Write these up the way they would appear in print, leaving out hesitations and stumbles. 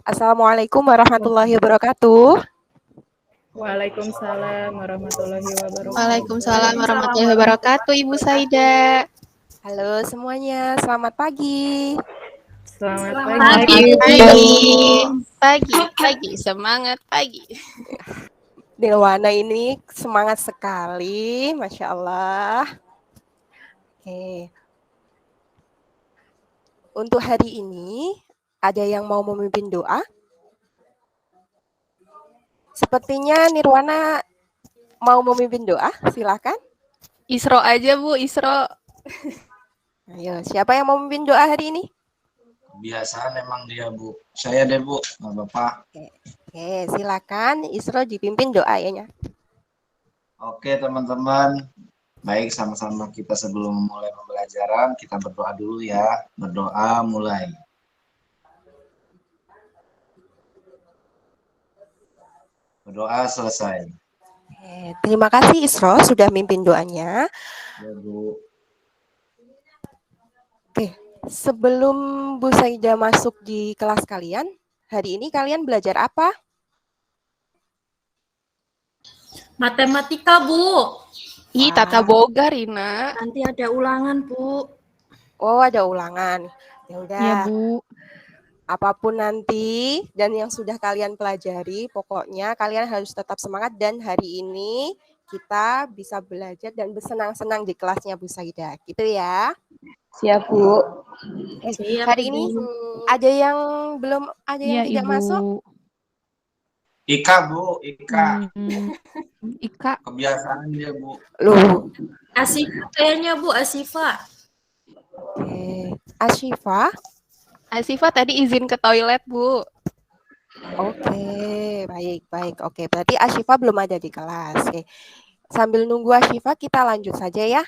Assalamualaikum warahmatullahi wabarakatuh. Waalaikumsalam warahmatullahi wabarakatuh. Waalaikumsalam warahmatullahi wabarakatuh, Ibu Saida. Halo semuanya, selamat pagi. Selamat Pagi, semangat pagi. Nirwana ini semangat sekali, Masya Allah. Oke. Untuk hari ini, ada yang mau memimpin doa? Sepertinya Nirwana mau memimpin doa, silakan. Isro aja Bu, Isro. Ayo, siapa yang mau memimpin doa hari ini? Biasa memang dia Bu. Saya deh Bu, nggak Bapak. Oke, silakan Isro dipimpin doanya. Oke teman-teman, baik sama-sama kita sebelum mulai pembelajaran kita berdoa dulu ya. Berdoa mulai. Berdoa selesai. Terima kasih Isro sudah mimpin doanya. Ya Bu. Oke, sebelum Bu Saida masuk di kelas kalian, hari ini kalian belajar apa? Matematika, Bu. Ih, tata boga, Rina. Nanti ada ulangan, Bu. Oh, ada ulangan. Ya udah. Ya, Bu. Apapun nanti dan yang sudah kalian pelajari, pokoknya kalian harus tetap semangat dan hari ini kita bisa belajar dan bersenang-senang di kelasnya Bu Saida. Gitu ya. Siap, Bu. Siap, Hari ini ada yang belum, ada yang tidak Ibu. masuk? Ika Bu, Ika. Ika. Kebiasaan dia Bu. Loh. Asifa kayaknya, Bu, Asifa. Oke. Asyifa? Asifa tadi izin ke toilet, Bu. Oke, baik. Oke, berarti Asyifa belum ada di kelas. Oke. Sambil nunggu Asyifa, kita lanjut saja ya.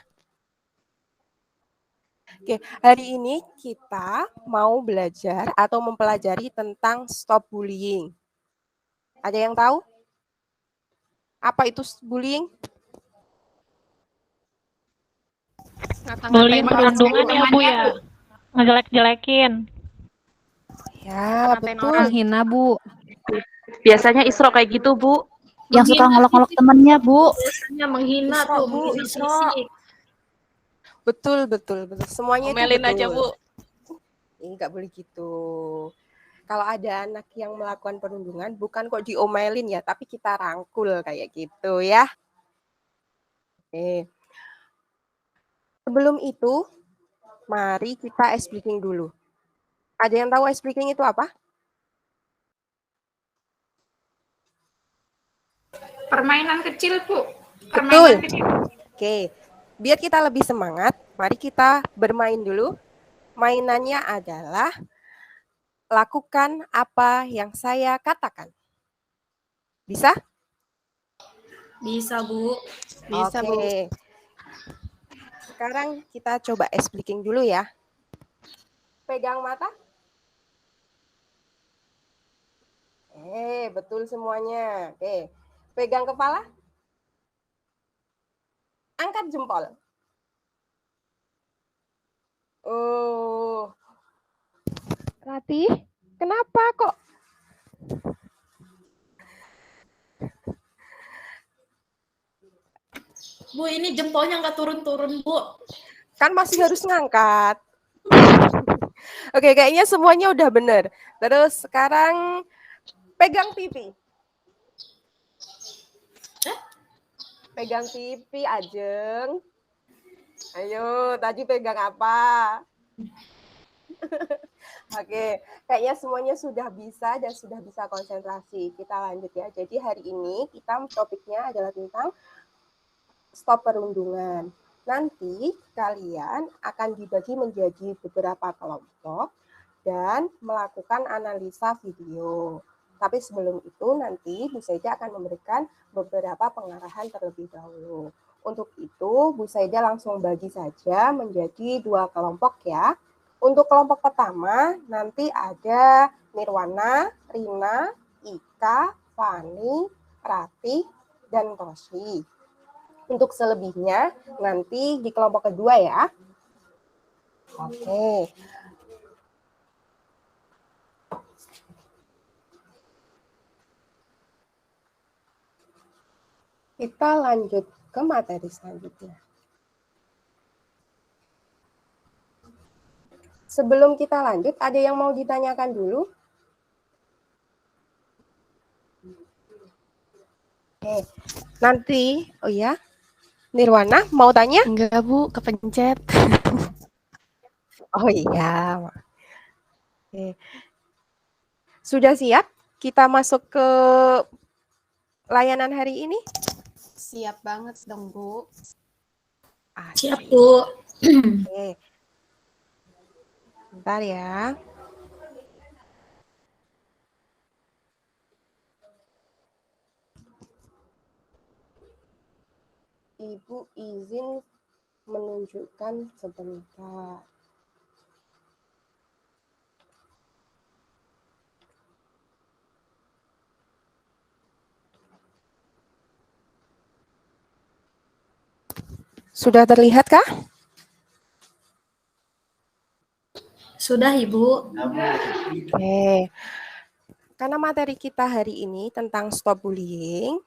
Oke, hari ini kita mau belajar atau mempelajari tentang stop bullying. Ada yang tahu? Apa itu bullying? Bullying perundungan ya Bu ya, ngejelek-jelekin. Ya, betul. Orang hina Bu. Biasanya Isro kayak gitu, Bu. Yang suka ngolok-ngolok temennya, Bu. Biasanya menghina Isro, tuh, Bu, menghina Isro. fisik. Betul. Semuanya Omelin itu betul. aja, Bu. Enggak boleh gitu. Kalau ada anak yang melakukan perundungan, bukan kok diomelin ya, tapi kita rangkul kayak gitu ya. Oke. Sebelum itu, mari kita ice breaking dulu. Ada yang tahu ice breaking itu apa? Permainan kecil, Bu. Betul. Oke, biar kita lebih semangat, mari kita bermain dulu. Mainannya adalah lakukan apa yang saya katakan. Bisa? Bisa, Bu. Bisa, Bu. Oke. Sekarang kita coba ice breaking dulu ya. Pegang mata. Betul semuanya. Oke. Pegang kepala. Angkat jempol. Oh. Ratih, kenapa kok? Bu, ini jempolnya nggak turun-turun, Bu. Kan masih harus ngangkat. Oke, kayaknya semuanya udah benar. Terus sekarang pegang pipi. Pegang pipi, Ajeng. Ayo, tadi pegang apa? Oke, kayaknya semuanya sudah bisa dan sudah bisa konsentrasi. Kita lanjut ya. Jadi hari ini kita topiknya adalah tentang stop perundungan. Nanti kalian akan dibagi menjadi beberapa kelompok dan melakukan analisa video. Tapi sebelum itu nanti Bu Saida akan memberikan beberapa pengarahan terlebih dahulu. Untuk itu Bu Saida langsung bagi saja menjadi 2 kelompok ya. Untuk kelompok pertama nanti ada Nirwana, Rina, Ika, Fani, Ratih, dan Toshi. Untuk selebihnya nanti di kelompok kedua ya. Oke. Kita lanjut ke materi selanjutnya. Sebelum kita lanjut, ada yang mau ditanyakan dulu? Oke, nanti, oh ya, Nirwana mau tanya? Enggak, Bu, kepencet. Oh iya. Oke. Sudah siap kita masuk ke layanan hari ini? Siap banget dong, Bu. Siap, Bu. Oke. Bentar ya. Ibu izin menunjukkan sebentar. Sudah terlihat kah? Sudah, Ibu. Oke. Karena materi kita hari ini tentang stop bullying,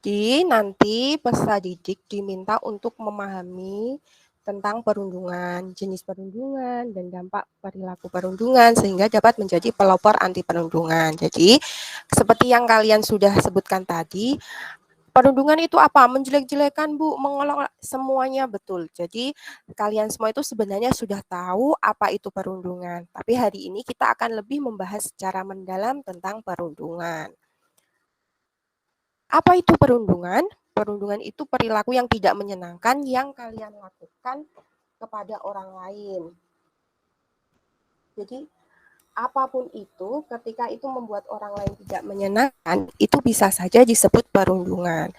jadi nanti peserta didik diminta untuk memahami tentang perundungan, jenis perundungan, dan dampak perilaku perundungan sehingga dapat menjadi pelopor anti perundungan. Jadi, seperti yang kalian sudah sebutkan tadi, perundungan itu apa? Menjelek-jelekan, Bu, mengolok, semuanya betul. Jadi, kalian semua itu sebenarnya sudah tahu apa itu perundungan. Tapi hari ini kita akan lebih membahas secara mendalam tentang perundungan. Apa itu perundungan? Perundungan itu perilaku yang tidak menyenangkan yang kalian lakukan kepada orang lain. Jadi, apapun itu, ketika itu membuat orang lain tidak menyenangkan, itu bisa saja disebut perundungan.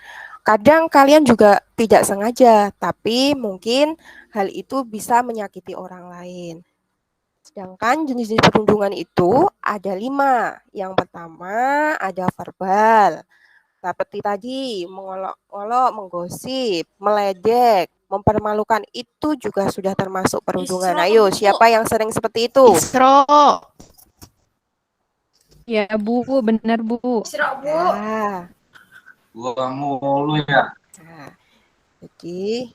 Kadang kalian juga tidak sengaja, tapi mungkin hal itu bisa menyakiti orang lain. Sedangkan jenis-jenis perundungan itu ada 5. Yang pertama ada verbal, seperti tadi mengolok-olok, menggosip, meledek, mempermalukan, itu juga sudah termasuk perundungan. Isro, Ayo, Bu. siapa yang sering seperti itu? Isro. Ya, Bu, benar, Bu. Isro, Bu. Nah, Gua mulu ya. Jadi,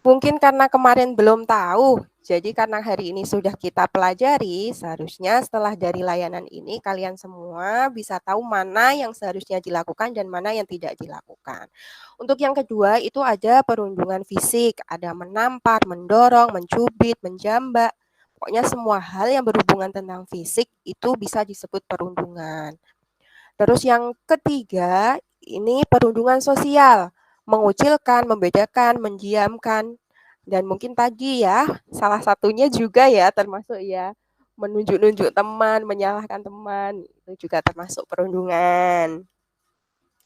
mungkin karena kemarin belum tahu, jadi karena hari ini sudah kita pelajari, seharusnya setelah dari layanan ini kalian semua bisa tahu mana yang seharusnya dilakukan dan mana yang tidak dilakukan. Untuk yang kedua itu ada perundungan fisik, ada menampar, mendorong, mencubit, menjambak. Pokoknya semua hal yang berhubungan tentang fisik itu bisa disebut perundungan. Terus yang ketiga, ini perundungan sosial, mengucilkan, membedakan, mendiamkan, dan mungkin tadi ya, salah satunya juga ya termasuk ya, menunjuk-nunjuk teman, menyalahkan teman, itu juga termasuk perundungan.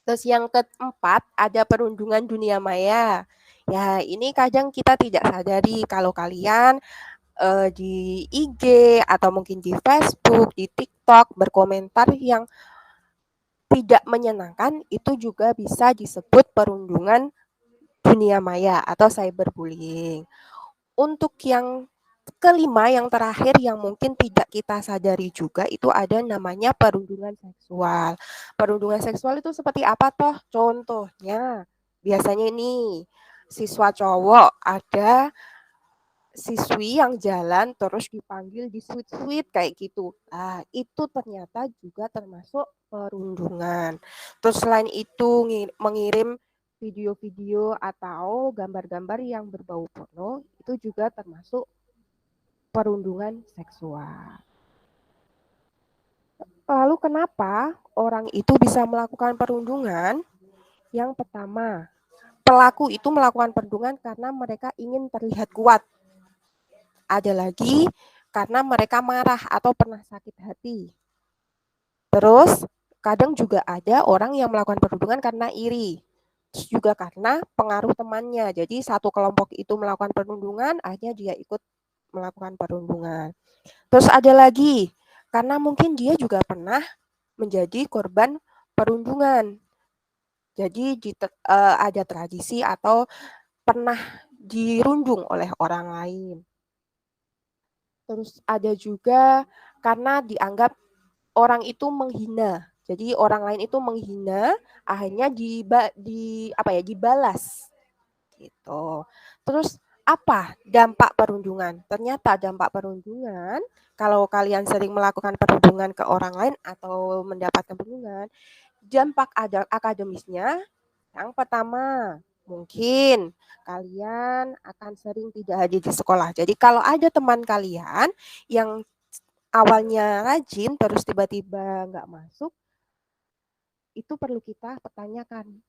Terus yang keempat, ada perundungan dunia maya. Ya, ini kadang kita tidak sadari kalau kalian di IG atau mungkin di Facebook, di TikTok berkomentar yang tidak menyenangkan, itu juga bisa disebut perundungan dunia maya atau cyberbullying. Untuk yang kelima, yang terakhir yang mungkin tidak kita sadari juga, itu ada namanya perundungan seksual. Perundungan seksual itu seperti apa toh? Contohnya, biasanya ini siswa cowok ada siswi yang jalan terus dipanggil di sweet-sweet kayak gitu. Nah, itu ternyata juga termasuk perundungan. Terus selain itu mengirim video-video atau gambar-gambar yang berbau porno, itu juga termasuk perundungan seksual. Lalu kenapa orang itu bisa melakukan perundungan? Yang pertama, pelaku itu melakukan perundungan karena mereka ingin terlihat kuat. Ada lagi karena mereka marah atau pernah sakit hati. Terus kadang juga ada orang yang melakukan perundungan karena iri. Terus juga karena pengaruh temannya. Jadi satu kelompok itu melakukan perundungan, akhirnya dia ikut melakukan perundungan. Terus ada lagi karena mungkin dia juga pernah menjadi korban perundungan. Jadi ada tradisi atau pernah dirundung oleh orang lain. Terus ada juga karena dianggap orang itu menghina. Jadi orang lain itu menghina, akhirnya dibalas gitu. Terus apa dampak perundungan? Ternyata dampak perundungan kalau kalian sering melakukan perundungan ke orang lain atau mendapatkan perundungan, dampak akademisnya yang pertama mungkin kalian akan sering tidak hadir di sekolah. Jadi kalau ada teman kalian yang awalnya rajin terus tiba-tiba nggak masuk, itu perlu kita pertanyakan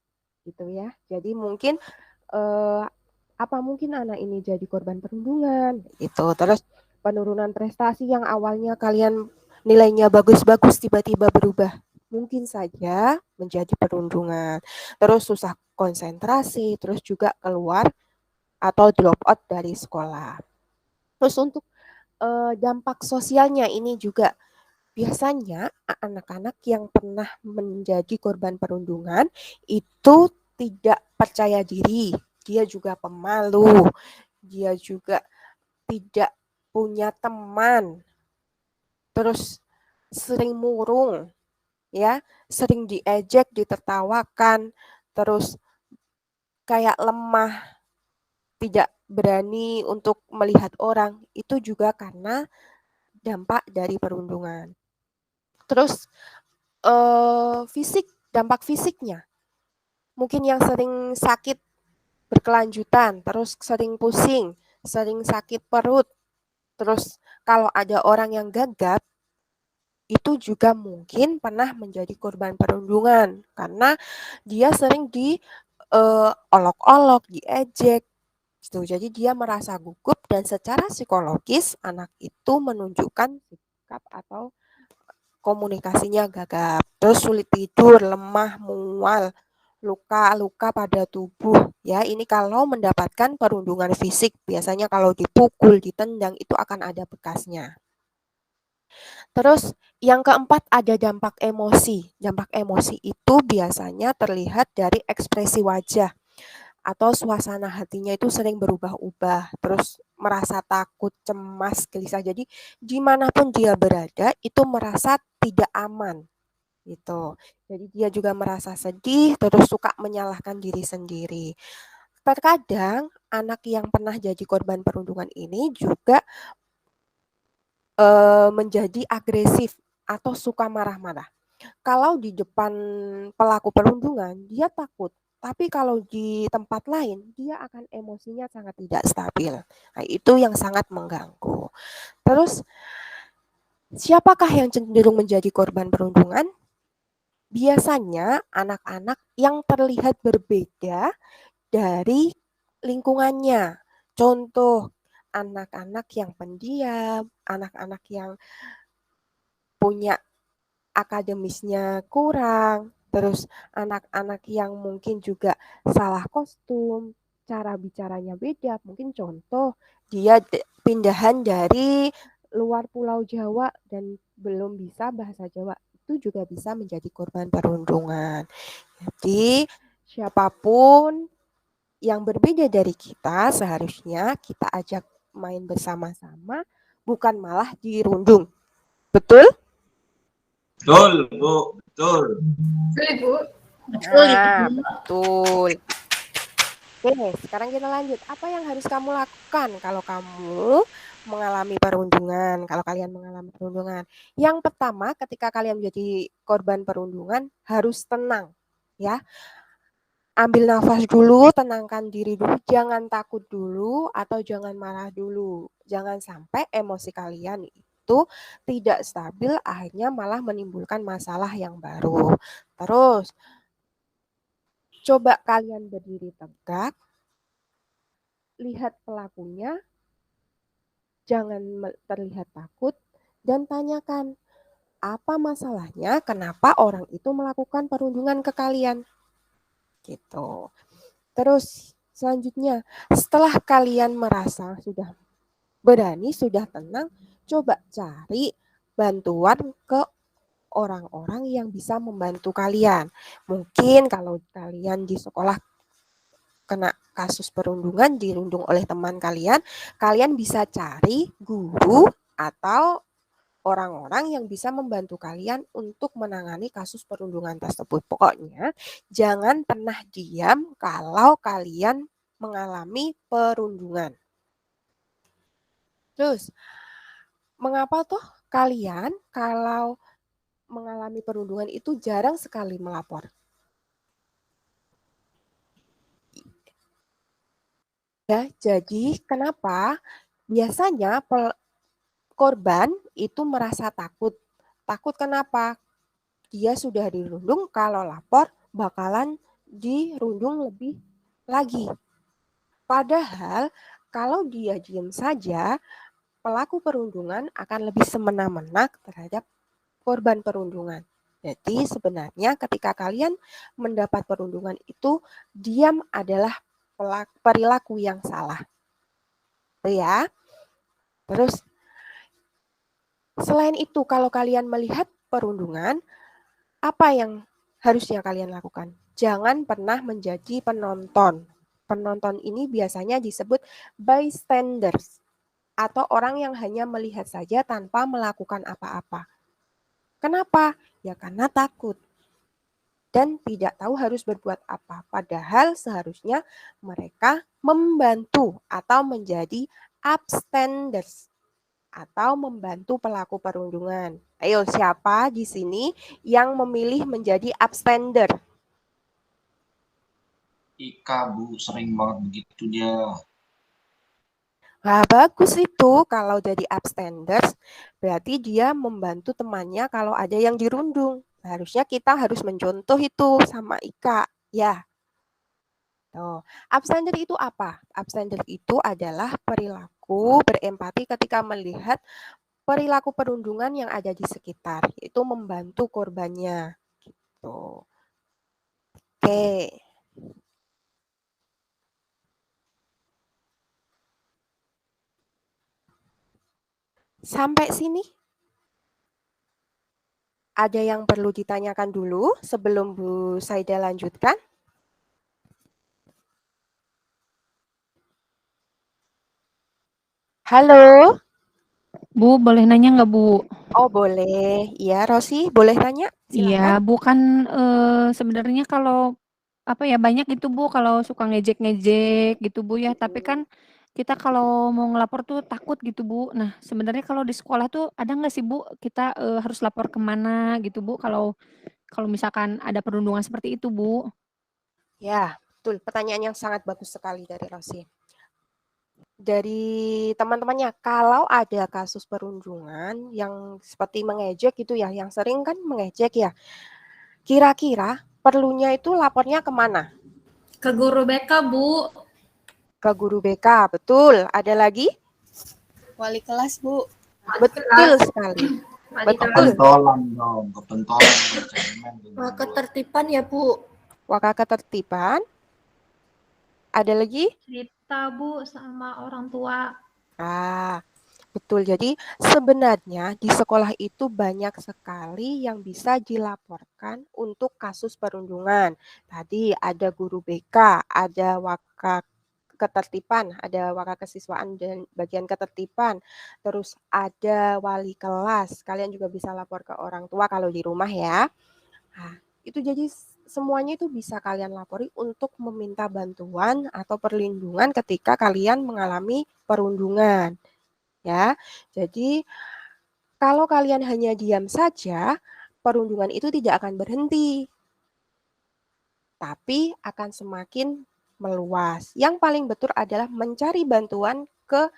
gitu ya. Jadi mungkin apa mungkin anak ini jadi korban perundungan gitu. Terus penurunan prestasi yang awalnya kalian nilainya bagus-bagus tiba-tiba berubah, mungkin saja menjadi perundungan. Terus susah konsentrasi, terus juga keluar atau drop out dari sekolah. Terus untuk dampak sosialnya ini juga biasanya anak-anak yang pernah menjadi korban perundungan itu tidak percaya diri, dia juga pemalu, dia juga tidak punya teman, terus sering murung, ya, sering diejek, ditertawakan, terus kayak lemah, tidak berani untuk melihat orang, itu juga karena dampak dari perundungan. Terus dampak fisiknya, mungkin yang sering sakit berkelanjutan, terus sering pusing, sering sakit perut, terus kalau ada orang yang gagap, itu juga mungkin pernah menjadi korban perundungan karena dia sering diolok-olok, diejek, gitu. Jadi dia merasa gugup dan secara psikologis anak itu menunjukkan sikap atau komunikasinya gagap, terus sulit tidur, lemah, mual, luka-luka pada tubuh. Ya, ini kalau mendapatkan perundungan fisik, biasanya kalau dipukul, ditendang itu akan ada bekasnya. Terus yang keempat ada dampak emosi. Dampak emosi itu biasanya terlihat dari ekspresi wajah atau suasana hatinya itu sering berubah-ubah, terus merasa takut, cemas, gelisah. Jadi dimanapun dia berada itu merasa tidak aman gitu. Jadi dia juga merasa sedih, terus suka menyalahkan diri sendiri. Terkadang anak yang pernah jadi korban perundungan ini juga menjadi agresif atau suka marah-marah. Kalau di depan pelaku perundungan dia takut, tapi kalau di tempat lain dia akan emosinya sangat tidak stabil. Nah, itu yang sangat mengganggu. Terus siapakah yang cenderung menjadi korban perundungan? Biasanya anak-anak yang terlihat berbeda dari lingkungannya. Contoh, anak-anak yang pendiam, anak-anak yang punya akademisnya kurang, terus anak-anak yang mungkin juga salah kostum, cara bicaranya beda. Mungkin contoh, dia pindahan dari luar Pulau Jawa dan belum bisa bahasa Jawa, itu juga bisa menjadi korban perundungan. Jadi siapapun yang berbeda dari kita seharusnya kita ajak main bersama-sama, bukan malah dirundung. Betul? Betul, Bu. Betul. Betul, Ibu. Nah, betul. Oke, sekarang kita lanjut. Apa yang harus kamu lakukan kalau kamu mengalami perundungan, kalau kalian mengalami perundungan? Yang pertama, ketika kalian menjadi korban perundungan, harus tenang, ya. Ambil nafas dulu, tenangkan diri dulu, jangan takut dulu atau jangan marah dulu. Jangan sampai emosi kalian itu tidak stabil, akhirnya malah menimbulkan masalah yang baru. Terus, coba kalian berdiri tegak, lihat pelakunya, jangan terlihat takut, dan tanyakan, apa masalahnya, kenapa orang itu melakukan perundungan ke kalian? Gitu. Terus selanjutnya, setelah kalian merasa sudah berani, sudah tenang, coba cari bantuan ke orang-orang yang bisa membantu kalian. Mungkin kalau kalian di sekolah kena kasus perundungan, dirundung oleh teman kalian, kalian bisa cari guru atau orang-orang yang bisa membantu kalian untuk menangani kasus perundungan tersebut. Pokoknya jangan pernah diam kalau kalian mengalami perundungan. Terus, mengapa tuh kalian kalau mengalami perundungan itu jarang sekali melapor? Ya, jadi kenapa? Biasanya korban itu merasa takut. Takut kenapa? Dia sudah dirundung, kalau lapor bakalan dirundung lebih lagi. Padahal kalau dia diam saja, pelaku perundungan akan lebih semena-mena terhadap korban perundungan. Jadi sebenarnya ketika kalian mendapat perundungan itu, diam adalah perilaku yang salah. Ya. Terus selain itu, kalau kalian melihat perundungan, apa yang harusnya kalian lakukan? Jangan pernah menjadi penonton. Penonton ini biasanya disebut bystanders atau orang yang hanya melihat saja tanpa melakukan apa-apa. Kenapa? Ya karena takut dan tidak tahu harus berbuat apa. Padahal seharusnya mereka membantu atau menjadi upstanders atau membantu pelaku perundungan. Ayo, siapa di sini yang memilih menjadi upstander? Ika, Bu, sering banget begitu dia. Nah, bagus itu kalau jadi upstanders, berarti dia membantu temannya kalau ada yang dirundung. Harusnya kita harus mencontoh itu sama Ika, ya. Tuh. Upstander itu apa? Upstander itu adalah perilaku berempati ketika melihat perilaku perundungan yang ada di sekitar, yaitu membantu korbannya. Gitu. Oke. Sampai sini? Ada yang perlu ditanyakan dulu sebelum Bu Saida lanjutkan? Halo? Bu, boleh nanya nggak, Bu? Oh, boleh. Iya, Rosi, boleh tanya? Iya, Silakan. Bu kan sebenarnya kalau apa ya banyak itu Bu kalau suka ngejek-ngejek gitu Bu ya. Tapi kan kita kalau mau ngelapor tuh takut gitu Bu. Nah, sebenarnya kalau di sekolah tuh ada nggak sih Bu kita harus lapor kemana gitu Bu kalau kalau misalkan ada perundungan seperti itu Bu? Ya, betul. Pertanyaan yang sangat bagus sekali dari Rosi. Dari teman-temannya, kalau ada kasus perundungan yang seperti mengejek gitu ya, yang sering kan mengejek ya, kira-kira perlunya itu lapornya kemana? Ke guru BK, Bu. Ke guru BK, betul. Ada lagi? Wali kelas, Bu. Betul sekali. Betul. Kepentolan dong, kepentolan. Wah, ketertiban ya, Bu. Wakil ketertiban. Ada lagi? Cerita, Bu, sama orang tua. Betul. Jadi sebenarnya di sekolah itu banyak sekali yang bisa dilaporkan untuk kasus perundungan. Tadi ada guru BK, ada wakil ketertiban, ada wakil kesiswaan dan bagian ketertiban. Terus ada wali kelas. Kalian juga bisa lapor ke orang tua kalau di rumah ya. Nah, itu jadi semuanya itu bisa kalian lapori untuk meminta bantuan atau perlindungan ketika kalian mengalami perundungan. Ya, jadi kalau kalian hanya diam saja, perundungan itu tidak akan berhenti, tapi akan semakin meluas. Yang paling betul adalah mencari bantuan ke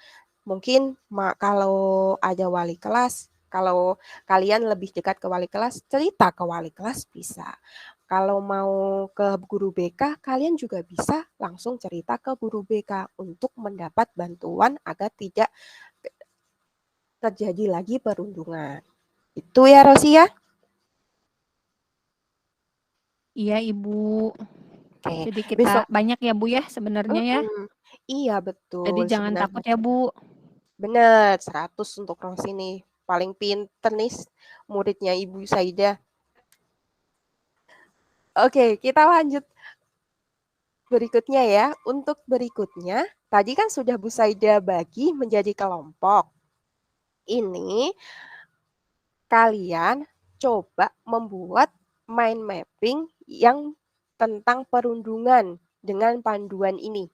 mungkin kalau ada wali kelas, kalau kalian lebih dekat ke wali kelas, cerita ke wali kelas bisa. Kalau mau ke guru BK, kalian juga bisa langsung cerita ke guru BK untuk mendapat bantuan agar tidak terjadi lagi perundungan. Itu ya Rosi ya? Iya, Ibu. Oke. Jadi kita Besok banyak ya Bu ya sebenarnya ya. Iya betul. Jadi jangan sebenarnya. takut ya Bu. Benar, 100 untuk Rosi nih. Paling pinter nih muridnya Ibu Saida. Oke, kita lanjut berikutnya ya. Untuk berikutnya, tadi kan sudah Bu Saida bagi menjadi kelompok. Ini kalian coba membuat mind mapping yang tentang perundungan dengan panduan ini.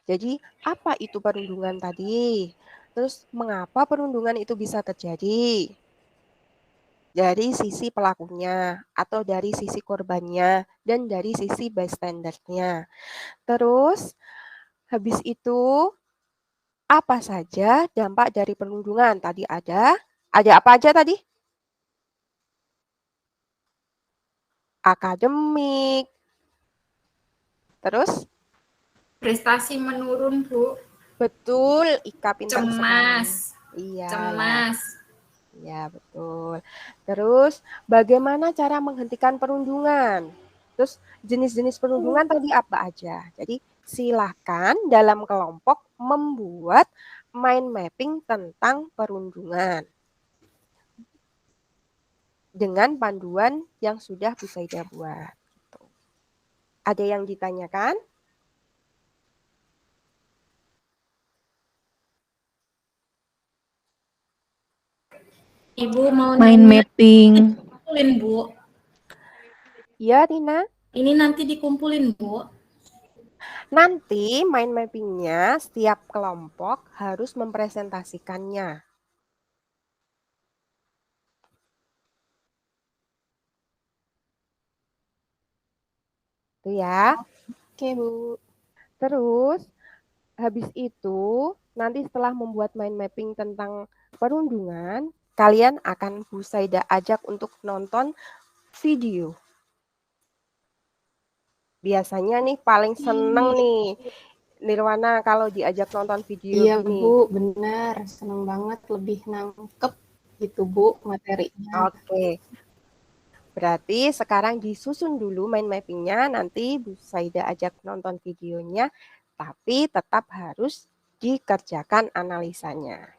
Jadi, apa itu perundungan tadi? Terus, mengapa perundungan itu bisa terjadi? Dari sisi pelakunya, atau dari sisi korbannya, dan dari sisi bystandernya. Terus, habis itu, apa saja dampak dari perundungan? Tadi ada apa aja tadi? Akademik. Terus? Prestasi menurun, Bu. Betul, Ika pintar Cemas. sekali. Iya. Cemas. Ya, betul. Terus, bagaimana cara menghentikan perundungan? Terus, jenis-jenis perundungan tadi apa aja? Jadi, silakan dalam kelompok membuat mind mapping tentang perundungan dengan panduan yang sudah Bu Saida buat. Gitu. Ada yang ditanyakan? Ibu mau Mind nanya, mapping. dikumpulin, Bu. Ya, Rina. Ini nanti dikumpulin, Bu. Nanti mind mapping-nya setiap kelompok harus mempresentasikannya. Itu ya. Oke, Bu. Terus, habis itu, nanti setelah membuat mind mapping tentang perundungan, kalian akan Bu Saida ajak untuk nonton video. Biasanya nih paling seneng nih Nirwana kalau diajak nonton video Iya, gini. Bu, benar. Seneng banget, lebih nangkep gitu, Bu, materinya. Oke. Berarti sekarang disusun dulu mind mapping-nya, nanti Bu Saida ajak nonton videonya, tapi tetap harus dikerjakan analisanya.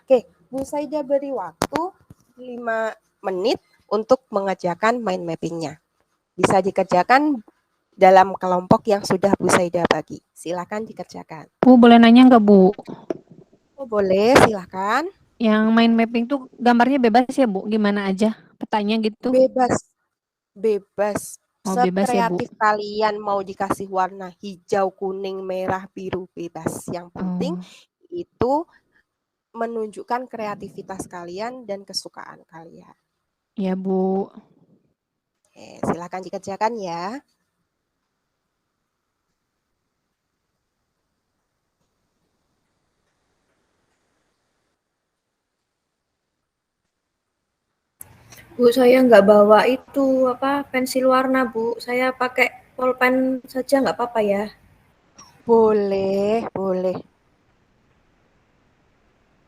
Oke, Bu Saida beri waktu 5 menit untuk mengerjakan mind mapping-nya. Bisa dikerjakan dalam kelompok yang sudah Bu Saida bagi. Silakan dikerjakan. Bu, boleh nanya nggak, Bu? Oh, boleh, silakan. Yang mind mapping tuh gambarnya bebas ya, Bu? Gimana aja petanya gitu? Bebas. Bebas. Oh, bebas ya, Bu. Sekreatif kalian mau dikasih warna hijau, kuning, merah, biru, bebas. Yang penting itu menunjukkan kreativitas kalian dan kesukaan kalian. Ya, Bu. Oke, silakan dikerjakan ya. Bu, saya nggak bawa itu pensil warna, Bu. Saya pakai pulpen saja nggak apa-apa ya? Boleh, boleh.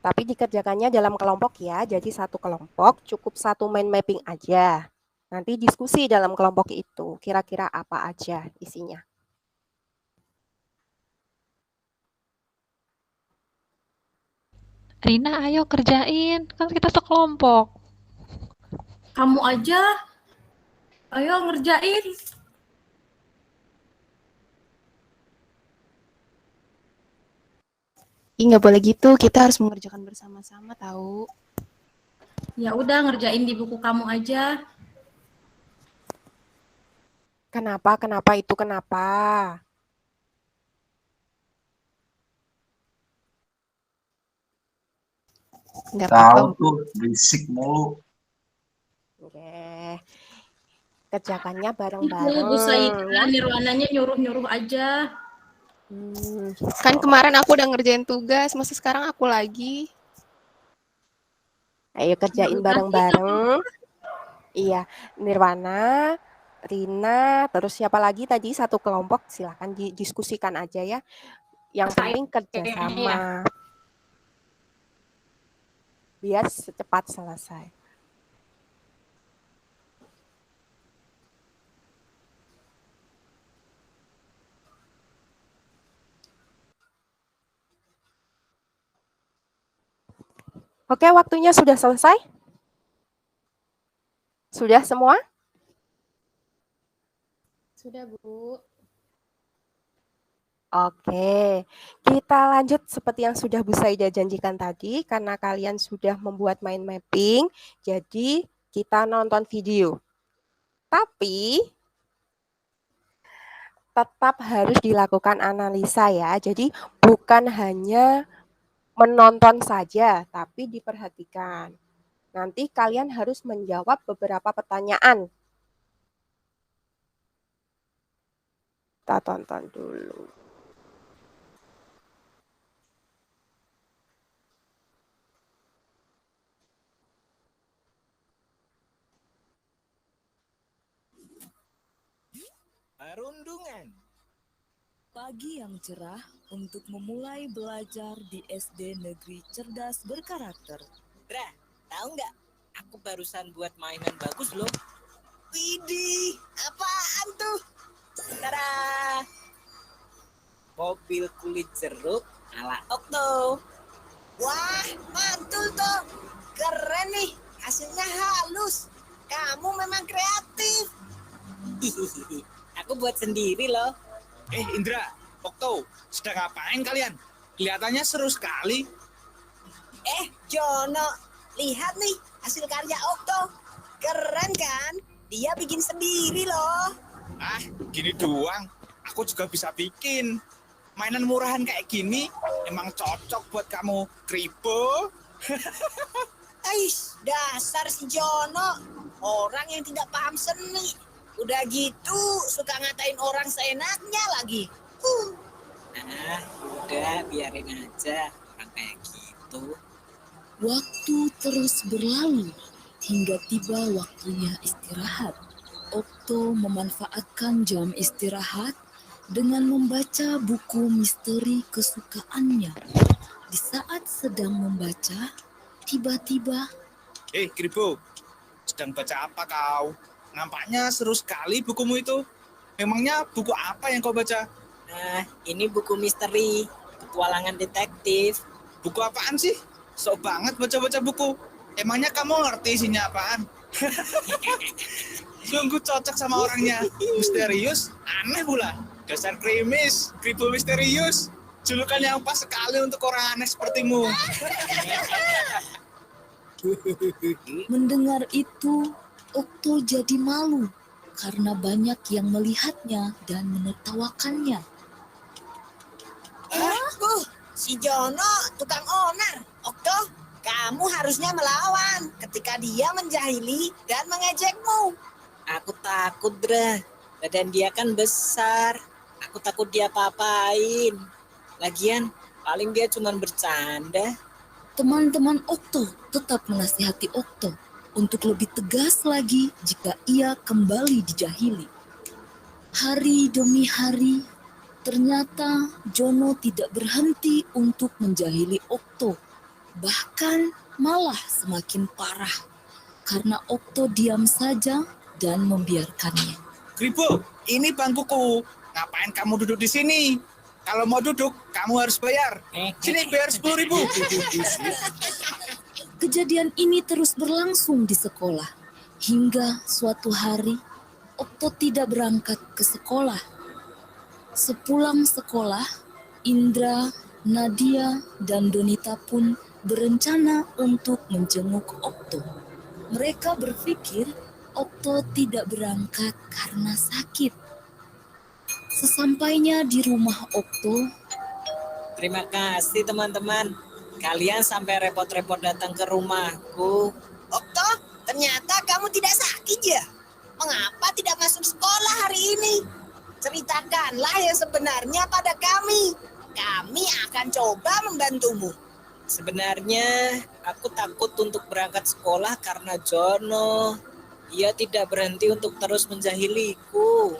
Tapi dikerjakannya dalam kelompok ya. Jadi satu kelompok cukup satu mind mapping aja. Nanti diskusi dalam kelompok itu. Kira-kira apa aja isinya. Rina, ayo kerjain. Kan kita sekelompok. Kamu aja. Ayo ngerjain. Ih, nggak boleh gitu, kita harus mengerjakan bersama-sama, tahu. Ya udah ngerjain di buku kamu aja. Kenapa? Kenapa itu kenapa? Nggak Tahu apa-apa, Bu. tuh berisik mulu. Oke. Kerjakannya Itu Bu bareng-bareng Saida, ya. Nirwananya nyuruh-nyuruh aja. Kan kemarin aku udah ngerjain tugas, masa sekarang aku lagi? Ayo kerjain bareng-bareng. Iya, Nirwana, Rina, terus siapa lagi tadi satu kelompok, silakan didiskusikan aja ya. Yang penting kerjasama. Biar secepat selesai. Oke, waktunya sudah selesai? Sudah semua? Sudah, Bu. Oke, kita lanjut seperti yang sudah Bu Saida janjikan tadi, karena kalian sudah membuat mind mapping, jadi kita nonton video. Tapi tetap harus dilakukan analisa ya, jadi bukan hanya menonton saja, tapi diperhatikan. Nanti kalian harus menjawab beberapa pertanyaan. Kita tonton dulu. Perundungan. Pagi yang cerah untuk memulai belajar di SD Negeri Cerdas Berkarakter. Dra, tahu nggak? Aku barusan buat mainan bagus loh. Widih, apaan tuh? Tada! Mobil kulit jeruk ala Okto. Wah, mantul tuh. Keren nih, hasilnya halus. Kamu memang kreatif. Aku buat sendiri loh. Indra, Okto, sedang ngapain kalian? Kelihatannya seru sekali. Jono, lihat nih hasil karya Okto. Keren kan? Dia bikin sendiri loh. Gini doang. Aku juga bisa bikin. Mainan murahan kayak gini emang cocok buat kamu, Kribo. Ais, dasar si Jono. Orang yang tidak paham seni. Udah gitu suka ngatain orang seenaknya lagi. Udah biarin aja orang kayak gitu. Waktu terus berlalu hingga tiba waktunya istirahat. Okto memanfaatkan jam istirahat dengan membaca buku misteri kesukaannya. Di saat sedang membaca, tiba-tiba... Kribo, sedang baca apa kau? Nampaknya seru sekali bukumu itu. Memangnya buku apa yang kau baca? Ini buku misteri, petualangan detektif. Buku apaan sih? Sok banget baca-baca buku. Emangnya kamu ngerti isinya apaan? Sungguh cocok sama orangnya. Misterius, aneh pula. Dasar krimis, Kribo misterius. Julukan yang pas sekali untuk orang aneh sepertimu. Mendengar itu, Okto jadi malu karena banyak yang melihatnya dan menertawakannya. Si Jono tukang onar. Okto, kamu harusnya melawan ketika dia menjahili dan mengejekmu. Aku takut, Dra. Badan dia kan besar. Aku takut dia apa-apain. Lagian, paling dia cuma bercanda. Teman-teman Okto tetap menasihati Okto untuk lebih tegas lagi jika ia kembali dijahili. Hari demi hari, ternyata Jono tidak berhenti untuk menjahili Okto. Bahkan malah semakin parah, karena Okto diam saja dan membiarkannya. Kribo, ini bangkuku. Ngapain kamu duduk di sini? Kalau mau duduk, kamu harus bayar. Sini bayar 10.000. Kejadian ini terus berlangsung di sekolah, hingga suatu hari Okto tidak berangkat ke sekolah. Sepulang sekolah, Indra, Nadia, dan Donita pun berencana untuk menjenguk Okto. Mereka berpikir Okto tidak berangkat karena sakit. Sesampainya di rumah Okto, Terima kasih teman-teman. Kalian sampai repot-repot datang ke rumahku. Okto, ternyata kamu tidak sakit ya? Mengapa tidak masuk sekolah hari ini? Ceritakanlah yang sebenarnya pada kami. Kami akan coba membantumu. Sebenarnya aku takut untuk berangkat sekolah karena Jono. Ia tidak berhenti untuk terus menjahiliku.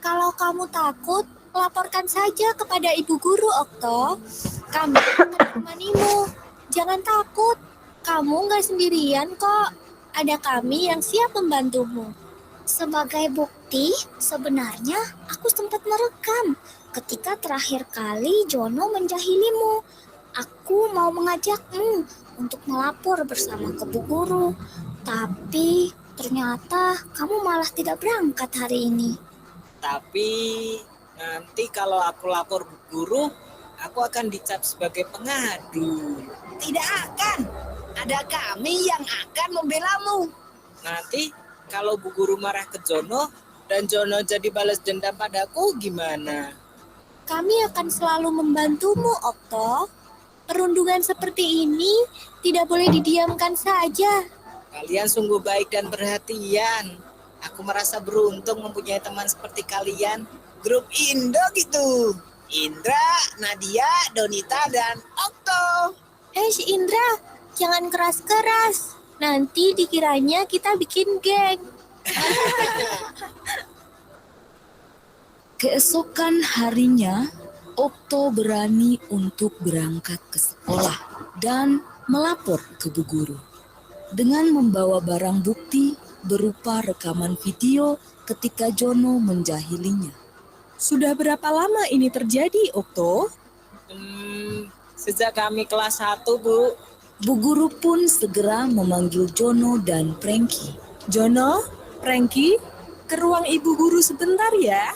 Kalau kamu takut, laporkan saja kepada ibu guru, Okto. Kami akan menemanimu. Jangan takut, kamu nggak sendirian kok. Ada kami yang siap membantumu. Sebagai bukti, sebenarnya aku sempat merekam ketika terakhir kali Jono menjahilimu. Aku mau mengajakmu untuk melapor bersama ke bu guru. Tapi ternyata kamu malah tidak berangkat hari ini. Tapi Nanti kalau aku lapor Bu Guru, aku akan dicap sebagai pengadu. Tidak akan. Ada kami yang akan membelamu. Nanti kalau Bu Guru marah ke Jono dan Jono jadi balas dendam padaku gimana? Kami akan selalu membantumu, Okto. Perundungan seperti ini tidak boleh didiamkan saja. Kalian sungguh baik dan perhatian. Aku merasa beruntung mempunyai teman seperti kalian. Grup Indo gitu. Indra, Nadia, Donita, dan Okto. Si Indra, jangan keras-keras. Nanti dikiranya kita bikin geng. Keesokan harinya, Okto berani untuk berangkat ke sekolah dan melapor ke Bu Guru. Dengan membawa barang bukti berupa rekaman video ketika Jono menjahilinya. Sudah berapa lama ini terjadi, Okto? Sejak kami kelas 1, Bu. Bu Guru pun segera memanggil Jono dan Prengki. Jono, Prengki, ke ruang Ibu Guru sebentar ya.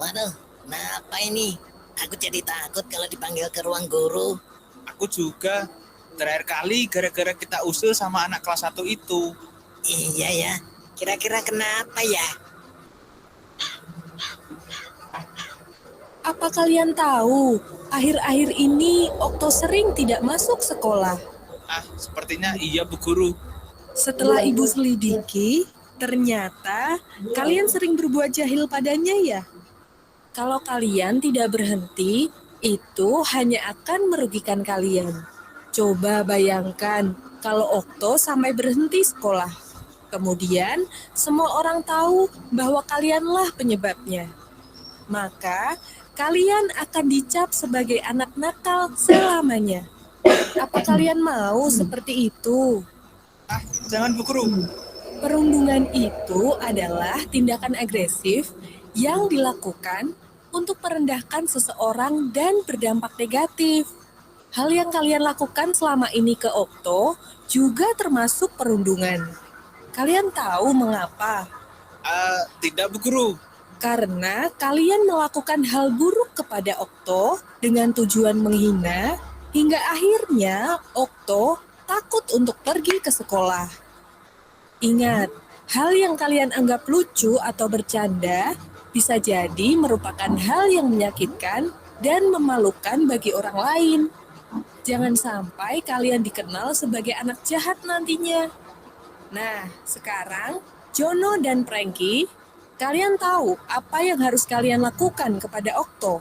Waduh, kenapa ini? Aku jadi takut kalau dipanggil ke ruang guru. Aku juga. Terakhir kali gara-gara kita usil sama anak kelas 1 itu. Iya ya, kira-kira kenapa ya? Apa kalian tahu, akhir-akhir ini Okto sering tidak masuk sekolah. Sepertinya iya Bu Guru. Setelah Ibu selidiki, ternyata kalian sering berbuat jahil padanya ya. Kalau kalian tidak berhenti, itu hanya akan merugikan kalian. Coba bayangkan kalau Okto sampai berhenti sekolah. Kemudian semua orang tahu bahwa kalianlah penyebabnya. Maka kalian akan dicap sebagai anak nakal selamanya. Apa kalian mau seperti itu? Jangan Bu Guru. Perundungan itu adalah tindakan agresif yang dilakukan untuk merendahkan seseorang dan berdampak negatif. Hal yang kalian lakukan selama ini ke Okto juga termasuk perundungan. Kalian tahu mengapa? Tidak Bu Guru. Karena kalian melakukan hal buruk kepada Okto dengan tujuan menghina, hingga akhirnya Okto takut untuk pergi ke sekolah. Ingat, hal yang kalian anggap lucu atau bercanda bisa jadi merupakan hal yang menyakitkan dan memalukan bagi orang lain. Jangan sampai kalian dikenal sebagai anak jahat nantinya. Nah, sekarang Jono dan Prengki, kalian tahu apa yang harus kalian lakukan kepada Okto.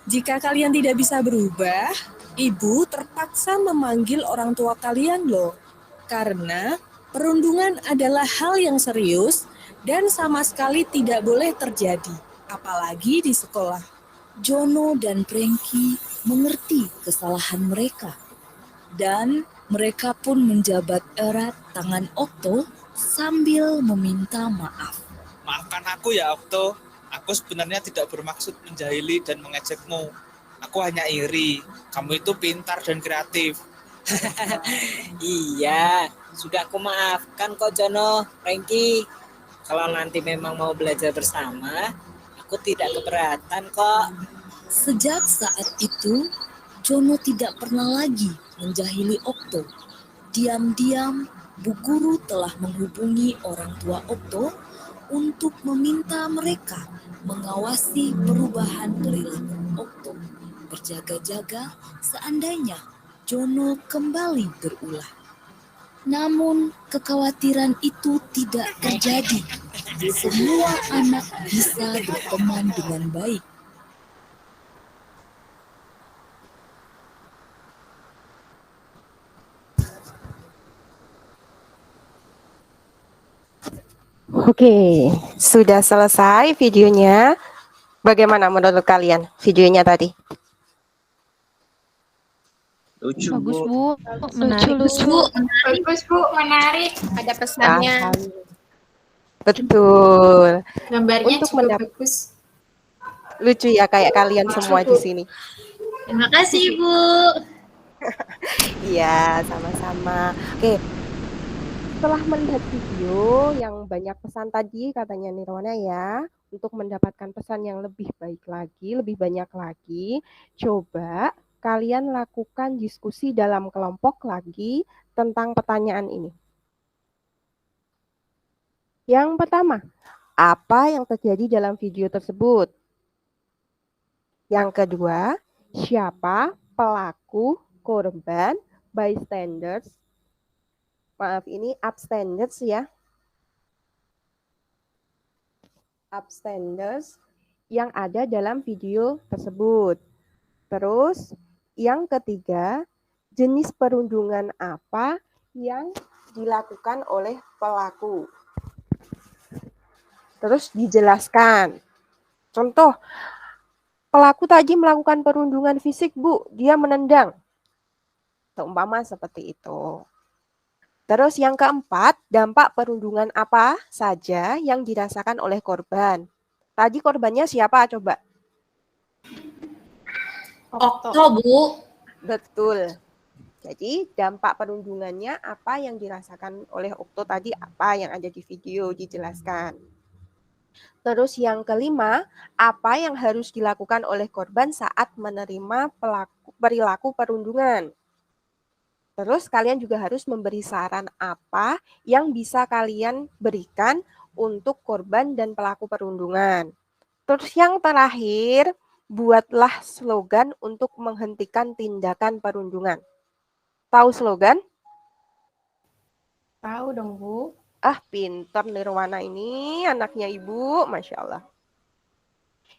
Jika kalian tidak bisa berubah, Ibu terpaksa memanggil orang tua kalian loh. Karena perundungan adalah hal yang serius dan sama sekali tidak boleh terjadi, apalagi di sekolah. Jono dan Prengki mengerti kesalahan mereka. Dan mereka pun menjabat erat tangan Okto sambil meminta maaf. Maafkan aku ya Okto. Aku sebenarnya tidak bermaksud menjahili dan mengejekmu. Aku hanya iri. Kamu itu pintar dan kreatif. Iya, sudah aku maafkan kok Jono, Prengki. Kalau nanti memang mau belajar bersama, aku tidak keberatan kok. Sejak saat itu, Jono tidak pernah lagi menjahili Okto. Diam-diam, Bu Guru telah menghubungi orang tua Okto untuk meminta mereka mengawasi perubahan perilaku Okto, berjaga-jaga seandainya Jono kembali berulah. Namun kekhawatiran itu tidak terjadi. Semua anak bisa berteman dengan baik. Oke, sudah selesai videonya. Bagaimana menurut kalian videonya tadi? Lucu, Bagus, Bu. Bu. Menarik, Bu. Bagus, Bu. Menarik. Ada pesannya. Betul. Gambarnya Untuk juga bagus. lucu ya kayak kalian semua di sini. Terima kasih, Bu. Iya, sama-sama. Oke. Setelah melihat video yang banyak pesan tadi katanya Nirwana ya, untuk mendapatkan pesan yang lebih baik lagi, lebih banyak lagi, coba kalian lakukan diskusi dalam kelompok lagi tentang pertanyaan ini. Yang pertama, apa yang terjadi dalam video tersebut? Yang kedua, siapa pelaku, korban, bystanders? Maaf, ini upstanders ya. Upstanders yang ada dalam video tersebut. Terus yang ketiga, jenis perundungan apa yang dilakukan oleh pelaku. Terus dijelaskan. Contoh, pelaku tadi melakukan perundungan fisik, Bu. Dia menendang. Seumpama seperti itu. Terus yang keempat, dampak perundungan apa saja yang dirasakan oleh korban. Tadi korbannya siapa coba? Okto, Bu. Betul. Jadi dampak perundungannya apa yang dirasakan oleh Okto tadi, apa yang ada di video dijelaskan. Terus yang kelima, apa yang harus dilakukan oleh korban saat menerima perilaku perundungan. Terus kalian juga harus memberi saran apa yang bisa kalian berikan untuk korban dan pelaku perundungan. Terus yang terakhir, buatlah slogan untuk menghentikan tindakan perundungan. Tahu slogan? Tahu dong, Bu. Ah, pintar Nirwana ini, anaknya Ibu, Masya Allah.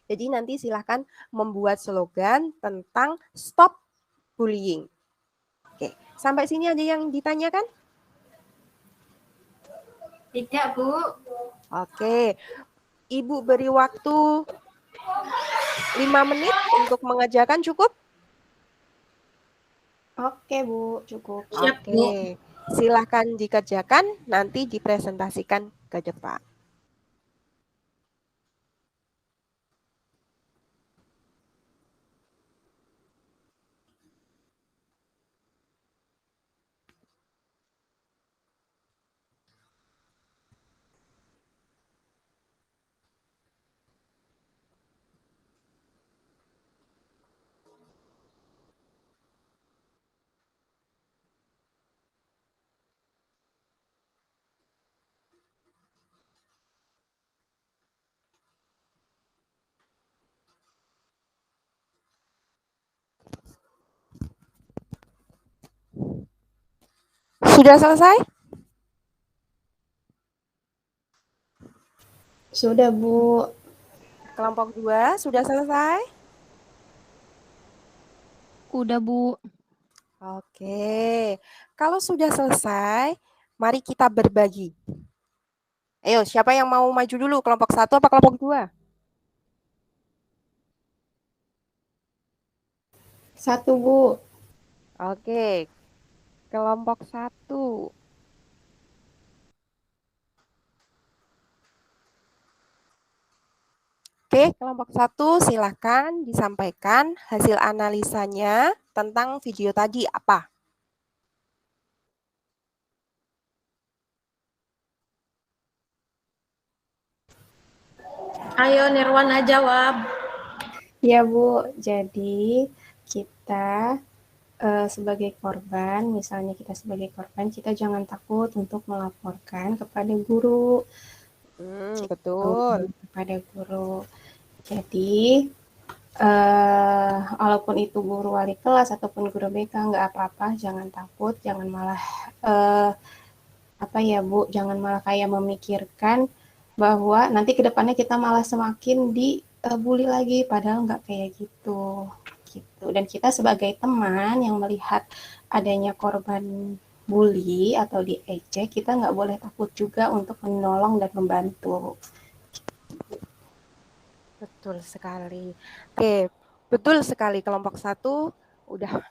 Jadi nanti silahkan membuat slogan tentang stop bullying. Oke, sampai sini ada yang ditanyakan? Tidak, Bu. Oke, Ibu beri waktu 5 menit untuk mengerjakan, cukup? Oke, Bu, cukup. Siap, Bu. Oke, silahkan dikerjakan, nanti dipresentasikan ke depan. Sudah selesai? Sudah, Bu. Kelompok 2 sudah selesai? Udah, Bu. Oke, kalau sudah selesai, mari kita berbagi. Ayo, siapa yang mau maju dulu? Kelompok 1 apa kelompok 2? 1, Bu. Oke, kelompok 1. Oke, kelompok 1 silakan disampaikan hasil analisanya tentang video tadi apa? Ayo Nirwana jawab. Ya, Bu. Jadi kita sebagai korban, misalnya kita sebagai korban, kita jangan takut untuk melaporkan kepada guru. Betul. Kepada guru. Jadi, walaupun itu guru wali kelas ataupun guru BK, nggak apa-apa, jangan takut, jangan malah Bu, jangan malah kayak memikirkan bahwa nanti kedepannya kita malah semakin dibully lagi, padahal nggak kayak gitu. Dan kita sebagai teman yang melihat adanya korban bully atau diejek, kita nggak boleh takut juga untuk menolong dan membantu. Betul sekali. Oke, betul sekali kelompok 1 udah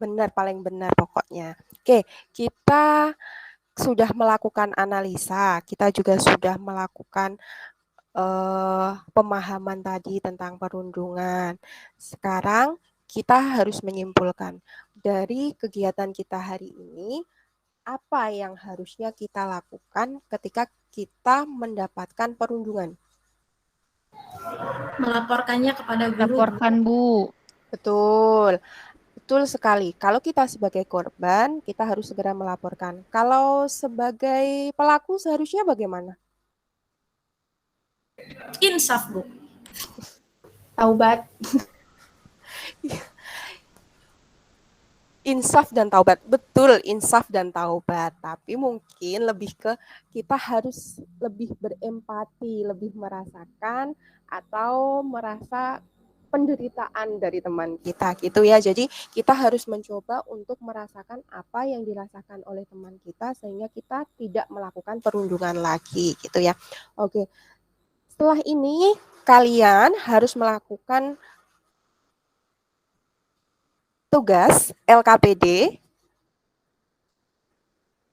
benar, paling benar pokoknya. Oke, kita sudah melakukan analisa, kita juga sudah melakukan pemahaman tadi tentang perundungan. Sekarang kita harus menyimpulkan dari kegiatan kita hari ini, apa yang harusnya kita lakukan ketika kita mendapatkan perundungan? Melaporkannya kepada guru. Laporkan, Bu. Betul. Betul sekali. Kalau kita sebagai korban, kita harus segera melaporkan. Kalau sebagai pelaku seharusnya bagaimana? Insaf, Bu. Taubat. Insaf dan taubat. Betul, insaf dan taubat. Tapi mungkin lebih ke kita harus lebih berempati, lebih merasakan atau merasa penderitaan dari teman kita gitu ya. Jadi kita harus mencoba untuk merasakan apa yang dirasakan oleh teman kita sehingga kita tidak melakukan perundungan lagi gitu ya. Oke. Setelah ini kalian harus melakukan tugas LKPD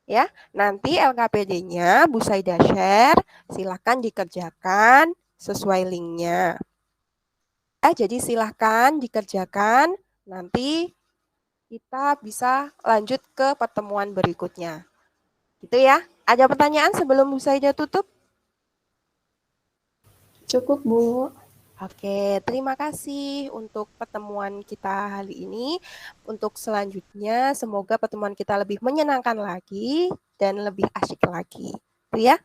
ya. Nanti LKPD-nya Bu Saida share, silakan dikerjakan sesuai linknya. Jadi silahkan dikerjakan, nanti kita bisa lanjut ke pertemuan berikutnya. Gitu ya. Ada pertanyaan sebelum Bu Saida tutup? Cukup, Bu. Oke, terima kasih untuk pertemuan kita hari ini. Untuk selanjutnya, semoga pertemuan kita lebih menyenangkan lagi dan lebih asyik lagi. Itu ya.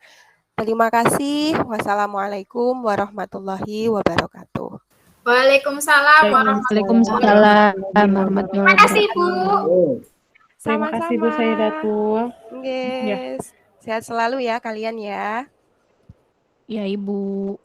Terima kasih. Wassalamualaikum warahmatullahi wabarakatuh. Waalaikumsalam Waalaikumsalam warahmatullahi Terima kasih, Bu. Terima kasih Bu Saidatul. Yes. Sehat selalu ya kalian ya. Ya, Ibu.